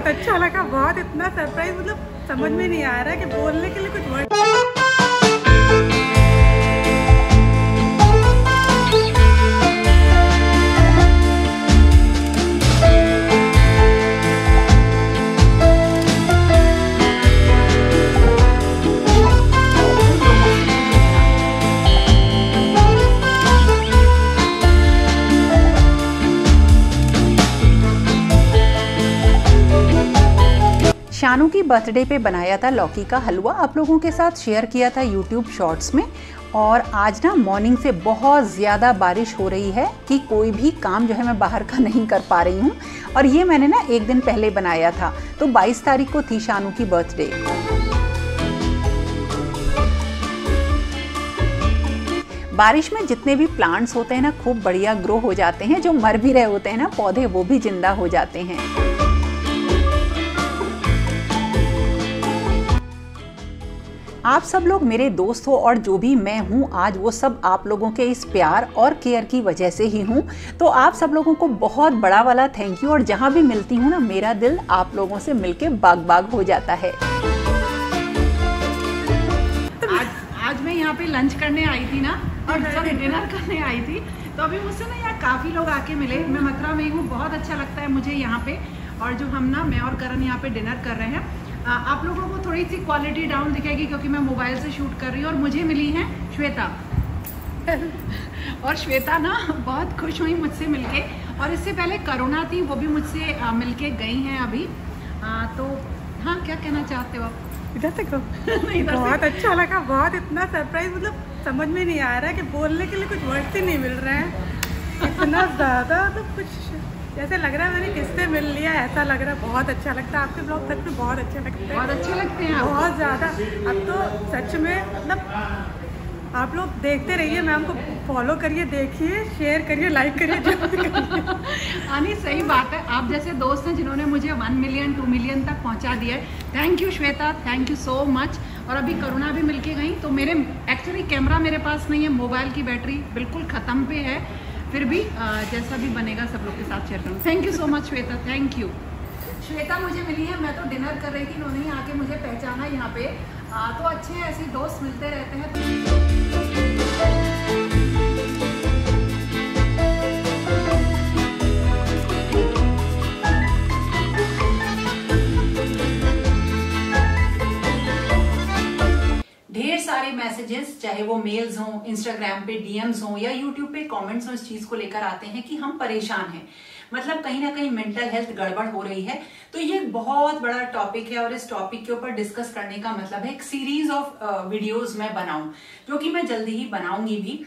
बहुत अच्छा लगा, बहुत इतना सरप्राइज, मतलब समझ में नहीं आ रहा है कि बोलने के लिए कुछ वर्ड। शानू की बर्थडे पे बनाया था लौकी का हलवा, आप लोगों के साथ शेयर किया था यूट्यूब शॉर्ट्स में। और आज ना मॉर्निंग से बहुत ज़्यादा बारिश हो रही है कि कोई भी काम जो है मैं बाहर का नहीं कर पा रही हूँ। और ये मैंने ना एक दिन पहले बनाया था, तो 22 तारीख को थी शानू की बर्थडे। बारिश में जितने भी प्लांट्स होते हैं ना खूब बढ़िया ग्रो हो जाते हैं, जो मर भी रहे होते हैं ना पौधे वो भी जिंदा हो जाते हैं। आप सब लोग मेरे दोस्त हो और जो भी मैं हूँ आज वो सब आप लोगों के इस प्यार और केयर की वजह से ही हूँ। तो आप सब लोगों को बहुत बड़ा वाला थैंक यू। और जहाँ भी मिलती हूँ ना मेरा दिल आप लोगों से मिलके बाग बाग हो जाता है। आज मैं यहाँ पे लंच करने आई थी ना, और डिनर करने आई थी, तो अभी मुझसे ना यहाँ काफ़ी लोग आके मिले। मैं मथुरा में ही हूँ, बहुत अच्छा लगता है मुझे यहाँ पे। और जो हम ना मैं और करण यहाँ पे डिनर कर रहे हैं, आप लोगों को थोड़ी सी क्वालिटी डाउन दिखेगी क्योंकि मैं मोबाइल से शूट कर रही हूँ। और मुझे मिली है श्वेता और श्वेता ना बहुत खुश हुई मुझसे मिलके। और इससे पहले करुणा थी, वो भी मुझसे मिलके गई हैं अभी। तो हाँ, क्या कहना चाहते हो आप? इधर से करो। बहुत अच्छा लगा, बहुत इतना सरप्राइज, मतलब समझ में नहीं आ रहा है कि बोलने के लिए कुछ वर्ड्स ही नहीं मिल रहे हैं। इतना ज़्यादा तो कुछ जैसे लग रहा है मैंने किससे मिल लिया, ऐसा लग रहा है। बहुत अच्छा लगता है, आपके ब्लॉग सच में बहुत अच्छे लगते हैं, बहुत अच्छे लगते हैं बहुत ज़्यादा। अब तो सच में मतलब आप लोग देखते रहिए, मैम को फॉलो करिए, देखिए, शेयर करिए, लाइक करिए, जो भी करिए। आनी सही बात है, आप जैसे दोस्त हैं जिन्होंने मुझे 1 मिलियन 2 मिलियन तक पहुंचा दिया है। Thank you Shweta, thank you so much. और अभी करुणा भी मिलके गई। तो मेरे एक्चुअली कैमरा मेरे पास नहीं है, मोबाइल की बैटरी बिल्कुल ख़त्म पे है, फिर भी जैसा भी बनेगा सब लोग के साथ शेयर करूँ। Thank you so much Shweta, thank you. Shweta मुझे मिली है, मैं तो डिनर कर रही थी, इन्होंने आके मुझे पहचाना यहाँ पे। तो अच्छे ऐसे दोस्त मिलते रहते हैं। ढेर सारे मैसेजेस, चाहे वो मेल्स हों, इंस्टाग्राम पे डीएम्स हों या यूट्यूब पे कमेंट्स हों, इस चीज को लेकर आते हैं कि हम परेशान हैं, मतलब कहीं ना कहीं मेंटल हेल्थ गड़बड़ हो रही है। तो ये बहुत बड़ा टॉपिक है और इस टॉपिक के ऊपर डिस्कस करने का मतलब है एक सीरीज ऑफ वीडियोस मैं बनाऊं, जो कि मैं जल्दी ही बनाऊंगी भी।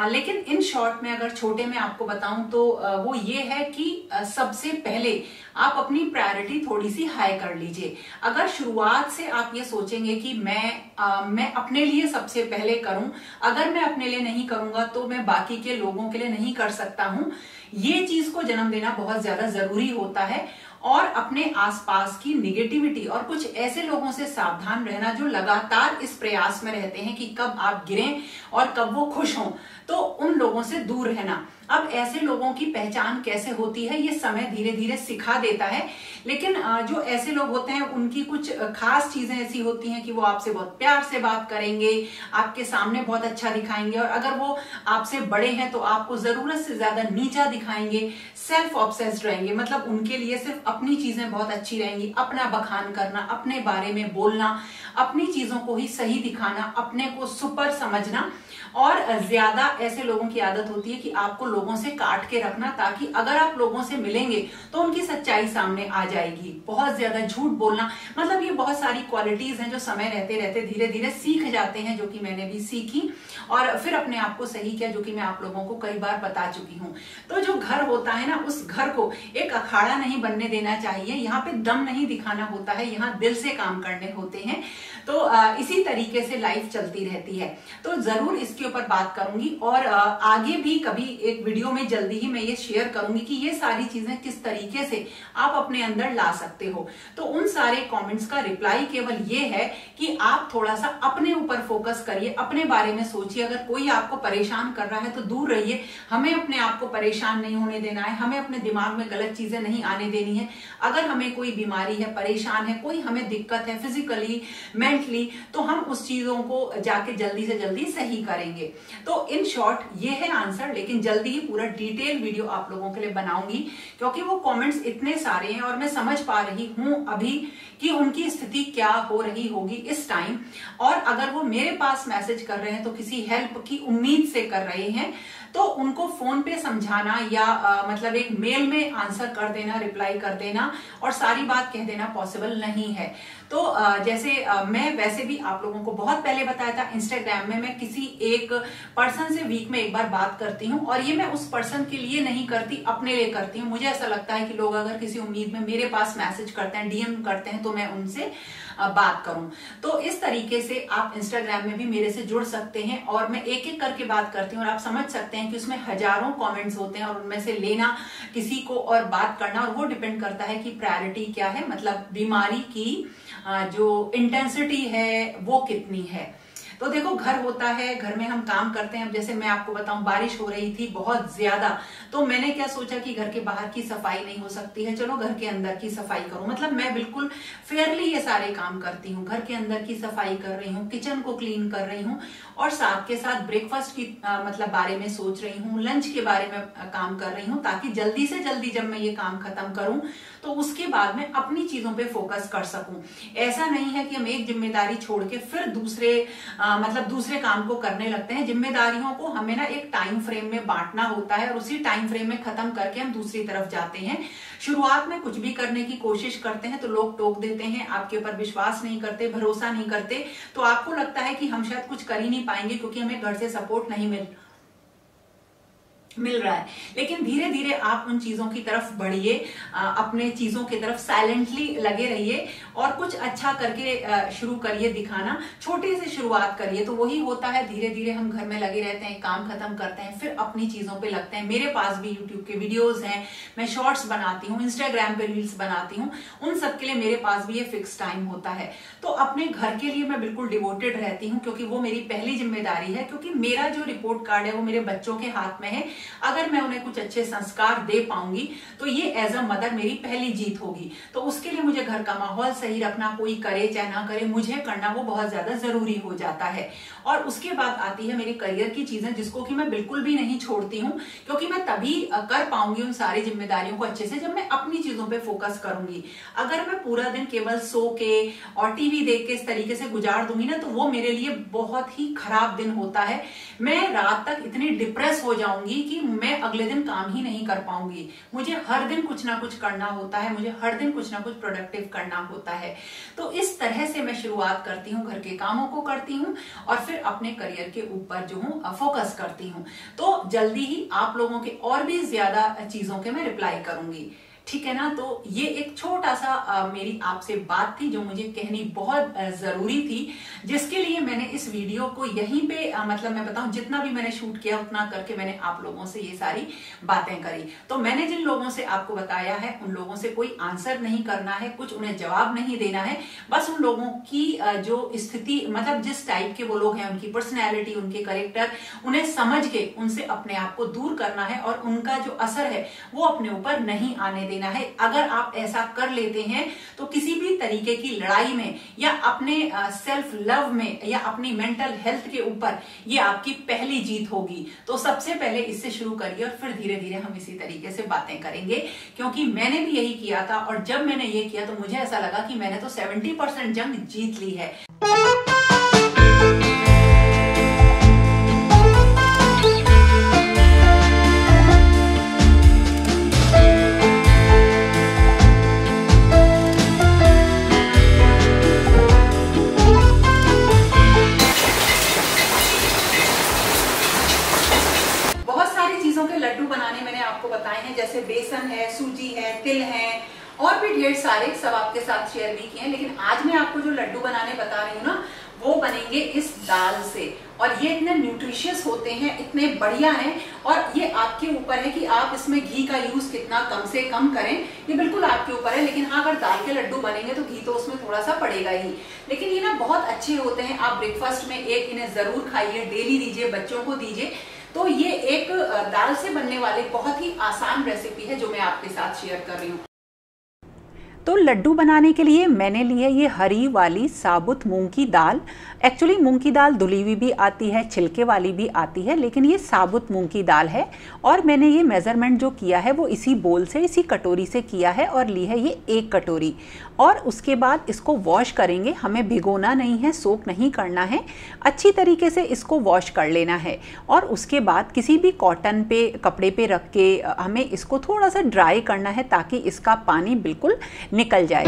लेकिन इन शॉर्ट में अगर छोटे में आपको बताऊं तो वो ये है कि सबसे पहले आप अपनी प्रायोरिटी थोड़ी सी हाई कर लीजिए। अगर शुरुआत से आप ये सोचेंगे कि मैं अपने लिए सबसे पहले करूं, अगर मैं अपने लिए नहीं करूंगा तो मैं बाकी के लोगों के लिए नहीं कर सकता हूं, ये चीज को जन्म देना बहुत ज्यादा जरूरी होता है। और अपने आसपास की निगेटिविटी और कुछ ऐसे लोगों से सावधान रहना जो लगातार इस प्रयास में रहते हैं कि कब आप गिरें और कब वो खुश हों, तो उन लोगों से दूर रहना। अब ऐसे लोगों की पहचान कैसे होती है ये समय धीरे धीरे सिखा देता है। लेकिन जो ऐसे लोग होते हैं उनकी कुछ खास चीजें ऐसी होती हैं कि वो आपसे बहुत प्यार से बात करेंगे, आपके सामने बहुत अच्छा दिखाएंगे, और अगर वो आपसे बड़े हैं तो आपको जरूरत से ज्यादा नीचा दिखाएंगे, सेल्फ ऑब्सेस्ड रहेंगे, मतलब उनके लिए सिर्फ अपनी चीजें बहुत अच्छी रहेंगी, अपना बखान करना, अपने बारे में बोलना, अपनी चीजों को ही सही दिखाना, अपने को सुपर समझना। और ज्यादा ऐसे लोगों की आदत होती है कि आपको लोगों से काट के रखना, ताकि अगर आप लोगों से मिलेंगे तो उनकी सच्चाई सामने आ जाएगी। बहुत ज्यादा झूठ बोलना, मतलब ये बहुत सारी क्वालिटीज हैं जो समय रहते रहते धीरे धीरे सीख जाते हैं, जो कि मैंने भी सीखी और फिर अपने आप को सही किया, जो कि मैं आप लोगों को कई बार बता चुकी हूँ। तो जो घर होता है ना, उस घर को एक अखाड़ा नहीं बनने देना चाहिए। यहाँ पे दम नहीं दिखाना होता है, यहाँ दिल से काम करने होते हैं। तो इसी तरीके से लाइफ चलती रहती है। तो जरूर इसके उसके ऊपर बात करूंगी और आगे भी कभी एक वीडियो में जल्दी ही मैं ये शेयर करूंगी कि ये सारी चीजें किस तरीके से आप अपने अंदर ला सकते हो। तो उन सारे कमेंट्स का रिप्लाई केवल ये है कि आप थोड़ा सा अपने ऊपर फोकस करिए, अपने बारे में सोचिए। अगर कोई आपको परेशान कर रहा है तो दूर रहिए। हमें अपने आप को परेशान नहीं होने देना है, हमें अपने दिमाग में गलत चीजें नहीं आने देनी है। अगर हमें कोई बीमारी है, परेशान है, कोई हमें दिक्कत है फिजिकली मेंटली, तो हम उस चीजों को जाके जल्दी से जल्दी सही करेंगे। तो इन शॉर्ट ये है आंसर, लेकिन जल्दी ही पूरा डिटेल वीडियो आप लोगों के लिए बनाऊंगी, क्योंकि वो कमेंट्स इतने सारे हैं और मैं समझ पा रही हूं अभी कि उनकी स्थिति क्या हो रही होगी इस टाइम। और अगर वो मेरे पास मैसेज कर रहे हैं तो किसी हेल्प की उम्मीद से कर रहे हैं, तो उनको फोन पे समझाना या मतलब एक मेल में आंसर कर देना, रिप्लाई कर देना और सारी बात कह देना पॉसिबल नहीं है। तो जैसे मैं वैसे भी आप लोगों को बहुत पहले बताया था, इंस्टाग्राम में मैं किसी एक पर्सन से वीक में एक बार बात करती हूँ और ये मैं उस पर्सन के लिए नहीं करती, अपने लिए करती हूँ। मुझे ऐसा लगता है कि लोग अगर किसी उम्मीद में मेरे पास मैसेज करते हैं, डीएम करते हैं, तो मैं उनसे बात करूं। तो इस तरीके से आप इंस्टाग्राम में भी मेरे से जुड़ सकते हैं और मैं एक एक करके बात करती हूँ और आप समझ सकते हैं कि उसमें हजारों कमेंट्स होते हैं और उनमें से लेना किसी को और बात करना, और वो डिपेंड करता है कि प्रायोरिटी क्या है, मतलब बीमारी की जो इंटेंसिटी है वो कितनी है। तो देखो, घर होता है, घर में हम काम करते हैं। अब जैसे मैं आपको बताऊं, बारिश हो रही थी बहुत ज्यादा, तो मैंने क्या सोचा कि घर के बाहर की सफाई नहीं हो सकती है, चलो घर के अंदर की सफाई करूं। मतलब मैं बिल्कुल फेयरली ये सारे काम करती हूँ। घर के अंदर की सफाई कर रही हूँ, किचन को क्लीन कर रही हूँ और साथ के साथ ब्रेकफास्ट की मतलब बारे में सोच रही हूँ, लंच के बारे में काम कर रही हूँ, ताकि जल्दी से जल्दी जब मैं ये काम खत्म करूं तो उसके बाद में अपनी चीजों पे फोकस कर सकूं। ऐसा नहीं है कि हम एक जिम्मेदारी छोड़ के फिर दूसरे काम को करने लगते हैं। जिम्मेदारियों को हमें ना एक टाइम फ्रेम में बांटना होता है और उसी टाइम फ्रेम में खत्म करके हम दूसरी तरफ जाते हैं। शुरुआत में कुछ भी करने की कोशिश करते हैं तो लोग टोक देते हैं, आपके ऊपर विश्वास नहीं करते, भरोसा नहीं करते, तो आपको लगता है कि हम शायद कुछ कर ही नहीं पाएंगे क्योंकि हमें घर से सपोर्ट नहीं मिल रहा है। लेकिन धीरे धीरे आप उन चीजों की तरफ बढ़िए, अपने चीजों की तरफ साइलेंटली लगे रहिए और कुछ अच्छा करके शुरू करिए दिखाना। छोटे से शुरुआत करिए, तो वही होता है, धीरे धीरे हम घर में लगे रहते हैं, काम खत्म करते हैं, फिर अपनी चीजों पे लगते हैं। मेरे पास भी यूट्यूब के वीडियोस हैं, मैं शॉर्ट्स बनाती हूँ, इंस्टाग्राम पे रील्स बनाती हूँ, उन सब के लिए मेरे पास भी ये फिक्स टाइम होता है। तो अपने घर के लिए मैं बिल्कुल डिवोटेड रहती हूँ, क्योंकि वो मेरी पहली जिम्मेदारी है। क्योंकि मेरा जो रिपोर्ट कार्ड है वो मेरे बच्चों के हाथ में है। अगर मैं उन्हें कुछ अच्छे संस्कार दे पाऊंगी तो ये एज अ मदर मेरी पहली जीत होगी। तो उसके लिए मुझे घर का माहौल सही रखना, कोई करे चाहे ना करे, मुझे करना वो बहुत ज्यादा जरूरी हो जाता है। और उसके बाद आती है मेरे करियर की चीजें, जिसको कि मैं बिल्कुल भी नहीं छोड़ती हूँ, क्योंकि मैं तभी कर पाऊंगी उन सारी जिम्मेदारियों को अच्छे से जब मैं अपनी चीजों पे फोकस करूंगी। अगर मैं पूरा दिन केवल सो के और टीवी देख के इस तरीके से गुजार दूंगी ना, तो वो मेरे लिए बहुत ही खराब दिन होता है। मैं रात तक इतनी डिप्रेस हो जाऊंगी कि मैं अगले दिन काम ही नहीं कर पाऊंगी। मुझे हर दिन कुछ ना कुछ करना होता है, मुझे हर दिन कुछ ना कुछ प्रोडक्टिव करना होता है। तो इस तरह से मैं शुरुआत करती हूँ, घर के कामों को करती हूँ और फिर अपने करियर के ऊपर जो हूँ फोकस करती हूँ। तो जल्दी ही आप लोगों के और भी ज्यादा चीजों के मैं रिप्लाई करूंगी, ठीक है ना। तो ये एक छोटा सा मेरी आपसे बात थी जो मुझे कहनी बहुत जरूरी थी, जिसके लिए मैंने इस वीडियो को यहीं पे मतलब मैं बताऊं, जितना भी मैंने शूट किया उतना करके मैंने आप लोगों से ये सारी बातें करी। तो मैंने जिन लोगों से आपको बताया है उन लोगों से कोई आंसर नहीं करना है, कुछ उन्हें जवाब नहीं देना है। बस उन लोगों की जो स्थिति, मतलब जिस टाइप के वो लोग हैं, उनकी पर्सनैलिटी, उनके कैरेक्टर, उन्हें समझ के उनसे अपने आप को दूर करना है और उनका जो असर है वो अपने ऊपर नहीं आने देना है। अगर आप ऐसा कर लेते हैं तो किसी भी तरीके की लड़ाई में या अपने सेल्फ लव में या अपनी मेंटल हेल्थ के ऊपर ये आपकी पहली जीत होगी। तो सबसे पहले इससे शुरू करिए और फिर धीरे धीरे हम इसी तरीके से बातें करेंगे, क्योंकि मैंने भी यही किया था और जब मैंने ये किया तो मुझे ऐसा लगा कि मैंने तो 70% जंग जीत ली है। लड्डू बनाने मैंने आपको बताए हैं, जैसे बेसन है, सूजी है, तिल है और भी ढेर सारे, सब आपके साथ शेयर भी किए हैं। लेकिन आज मैं आपको जो लड्डू बनाने बता रही हूँ ना, वो बनेंगे इस दाल से। और ये इतने न्यूट्रिशियस होते हैं, इतने बढ़िया हैं, और ये आपके ऊपर है कि आप इसमें घी का यूज कितना कम से कम करें, ये बिल्कुल आपके ऊपर है। लेकिन हाँ, अगर दाल के लड्डू बनेंगे तो घी तो उसमें थोड़ा सा पड़ेगा ही। लेकिन ये ना बहुत अच्छे होते हैं, आप ब्रेकफास्ट में एक इन्हें जरूर खाइए, डेली दीजिए, बच्चों को दीजिए। तो ये एक दाल से बनने वाली बहुत ही आसान रेसिपी है जो मैं आपके साथ शेयर कर रही हूँ। तो लड्डू बनाने के लिए मैंने ली है ये हरी वाली साबुत मूंग की दाल। एक्चुअली मूंग की दाल धुली हुई भी आती है, छिलके वाली भी आती है, लेकिन ये साबुत मूंग की दाल है। और मैंने ये मेज़रमेंट जो किया है वो इसी बोल से, इसी कटोरी से किया है, और ली है ये 1 कटोरी। और उसके बाद इसको वॉश करेंगे, हमें भिगोना नहीं है, सोक नहीं करना है, अच्छी तरीके से इसको वॉश कर लेना है। और उसके बाद किसी भी कॉटन पे, कपड़े पे रख के हमें इसको थोड़ा सा ड्राई करना है ताकि इसका पानी बिल्कुल निकल जाए।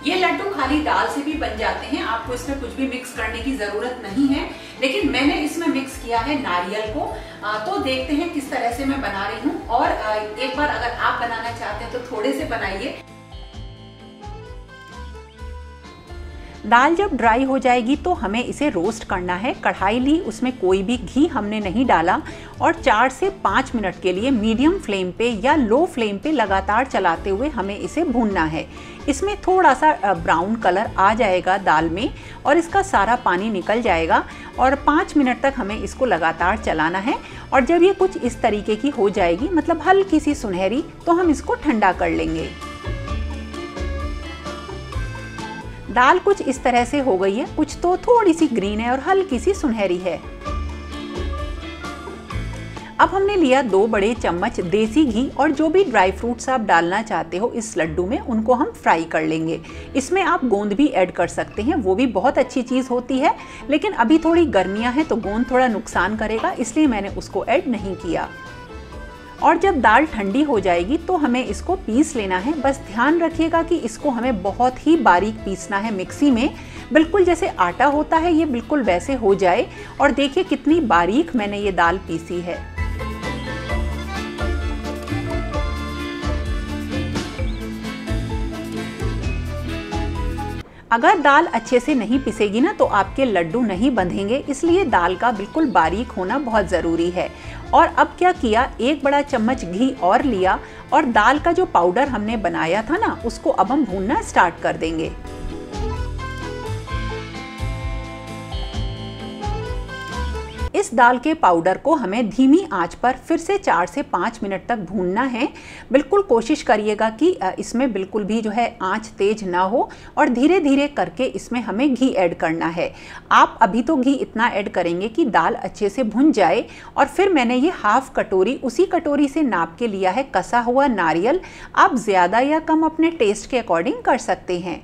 ये लड्डू खाली दाल से भी बन जाते हैं, आपको इसमें कुछ भी मिक्स करने की जरूरत नहीं है। लेकिन मैंने इसमें मिक्स किया है नारियल को। तो देखते हैं किस तरह से मैं बना रही हूँ। और एक बार अगर आप बनाना चाहते हैं तो थोड़े से बनाइए। दाल जब ड्राई हो जाएगी तो हमें इसे रोस्ट करना है। कढ़ाई ली, उसमें कोई भी घी हमने नहीं डाला, और 4 से 5 मिनट के लिए मीडियम फ्लेम पे या लो फ्लेम पे लगातार चलाते हुए हमें इसे भूनना है। इसमें थोड़ा सा ब्राउन कलर आ जाएगा दाल में और इसका सारा पानी निकल जाएगा, और 5 मिनट तक हमें इसको लगातार चलाना है। और जब ये कुछ इस तरीके की हो जाएगी, मतलब हल्की सी सुनहरी, तो हम इसको ठंडा कर लेंगे। दाल कुछ इस तरह से हो गई है, कुछ तो थोड़ी सी ग्रीन है और हल्की सी सुनहरी है। अब हमने लिया 2 बड़े चम्मच देसी घी, और जो भी ड्राई फ्रूट्स आप डालना चाहते हो इस लड्डू में उनको हम फ्राई कर लेंगे। इसमें आप गोंद भी ऐड कर सकते हैं, वो भी बहुत अच्छी चीज़ होती है। लेकिन अभी थोड़ी गर्मियाँ हैं तो गोंद थोड़ा नुकसान करेगा, इसलिए मैंने उसको ऐड नहीं किया। और जब दाल ठंडी हो जाएगी तो हमें इसको पीस लेना है। बस ध्यान रखिएगा कि इसको हमें बहुत ही बारीक पीसना है मिक्सी में, बिल्कुल जैसे आटा होता है ये बिल्कुल वैसे हो जाए। और देखिए कितनी बारीक मैंने ये दाल पीसी है। अगर दाल अच्छे से नहीं पिसेगी ना तो आपके लड्डू नहीं बंधेंगे, इसलिए दाल का बिल्कुल बारीक होना बहुत ज़रूरी है। और अब क्या किया, 1 बड़ा चम्मच घी और लिया, और दाल का जो पाउडर हमने बनाया था ना उसको अब हम भूनना स्टार्ट कर देंगे। इस दाल के पाउडर को हमें धीमी आंच पर फिर से 4 से 5 मिनट तक भूनना है। बिल्कुल कोशिश करिएगा कि इसमें बिल्कुल भी जो है आंच तेज ना हो, और धीरे धीरे करके इसमें हमें घी ऐड करना है। आप अभी तो घी इतना ऐड करेंगे कि दाल अच्छे से भुन जाए। और फिर मैंने ये 1/2 कटोरी, उसी कटोरी से नाप के लिया है कसा हुआ नारियल। आप ज़्यादा या कम अपने टेस्ट के अकॉर्डिंग कर सकते हैं।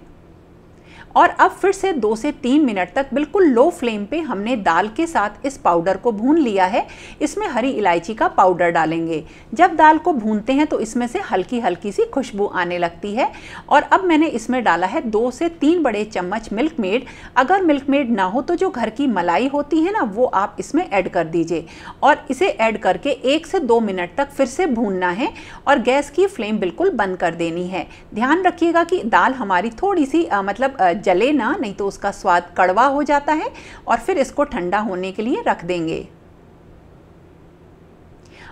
और अब फिर से 2 से 3 मिनट तक बिल्कुल लो फ्लेम पे हमने दाल के साथ इस पाउडर को भून लिया है। इसमें हरी इलायची का पाउडर डालेंगे। जब दाल को भूनते हैं तो इसमें से हल्की हल्की सी खुशबू आने लगती है। और अब मैंने इसमें डाला है 2 से 3 बड़े चम्मच मिल्क मेड। अगर मिल्क मेड ना हो तो जो घर की मलाई होती है ना वो आप इसमें ऐड कर दीजिए। और इसे ऐड करके 1 से 2 मिनट तक फिर से भूनना है, और गैस की फ्लेम बिल्कुल बंद कर देनी है। ध्यान रखिएगा कि दाल हमारी थोड़ी सी मतलब जले ना, नहीं तो उसका स्वाद कड़वा हो जाता है। और फिर इसको ठंडा होने के लिए रख देंगे।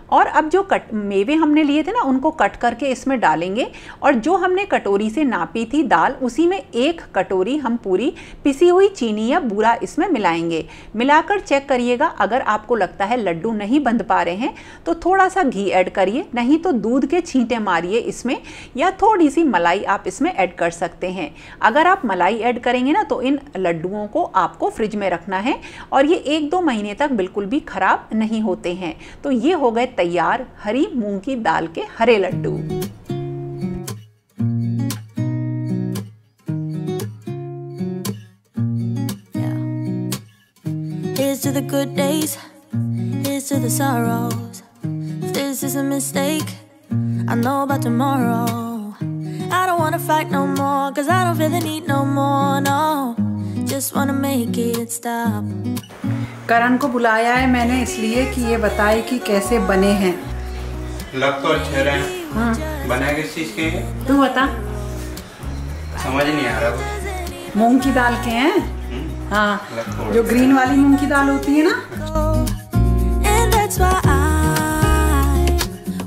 और अब जो मेवे हमने लिए थे ना उनको कट करके इसमें डालेंगे। और जो हमने कटोरी से नापी थी दाल, उसी में 1 कटोरी हम पूरी पिसी हुई चीनी या बूरा इसमें मिलाएंगे। मिलाकर चेक करिएगा, अगर आपको लगता है लड्डू नहीं बंध पा रहे हैं तो थोड़ा सा घी ऐड करिए, नहीं तो दूध के छींटे मारिए इसमें, या थोड़ी सी मलाई आप इसमें ऐड कर सकते हैं। अगर आप मलाई ऐड करेंगे ना तो इन लड्डुओं को आपको फ्रिज में रखना है, और ये 1-2 महीने तक बिल्कुल भी खराब नहीं होते हैं। तो ये हो गए तैयार हरी मूंग की दाल के हरे Laddu. Here's to the good days, here's to the sorrows. If this is a mistake, I know about tomorrow. I don't wanna fight no more, 'cause I don't feel the need no more, no. Just wanna make it stop. करण को बुलाया है मैंने इसलिए कि ये बताए कि कैसे बने हैं। लग तो अच्छे रहे हैं। बना किस चीज के? तू बता। समझ नहीं आ रहा कुछ। मूंग की दाल के हैं। हाँ, जो ग्रीन वाली मूंग की दाल होती है ना। And that's why I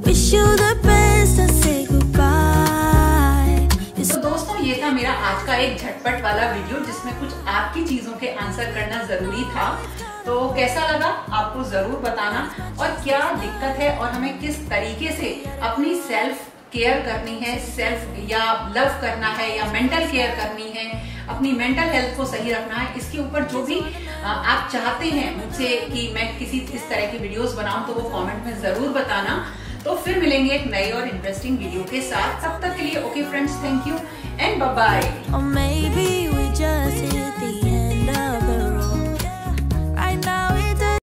wish you the best and say goodbye. तो दोस्तों, ये था मेरा आज का एक झटपट वाला वीडियो जिसमें कुछ आपकी चीजों के आंसर करना जरूरी था। तो कैसा लगा आपको जरूर बताना, और क्या दिक्कत है और हमें किस तरीके से अपनी सेल्फ केयर करनी है, सेल्फ या लव करना है या मेंटल केयर करनी है, अपनी मेंटल हेल्थ को सही रखना है, इसके ऊपर जो भी आप चाहते हैं मुझसे कि मैं किसी इस तरह की वीडियोस बनाऊं तो वो कमेंट में जरूर बताना। तो फिर मिलेंगे एक नई और इंटरेस्टिंग वीडियो के साथ। तब तक के लिए okay friends, thank you and bye bye. Or maybe we just hit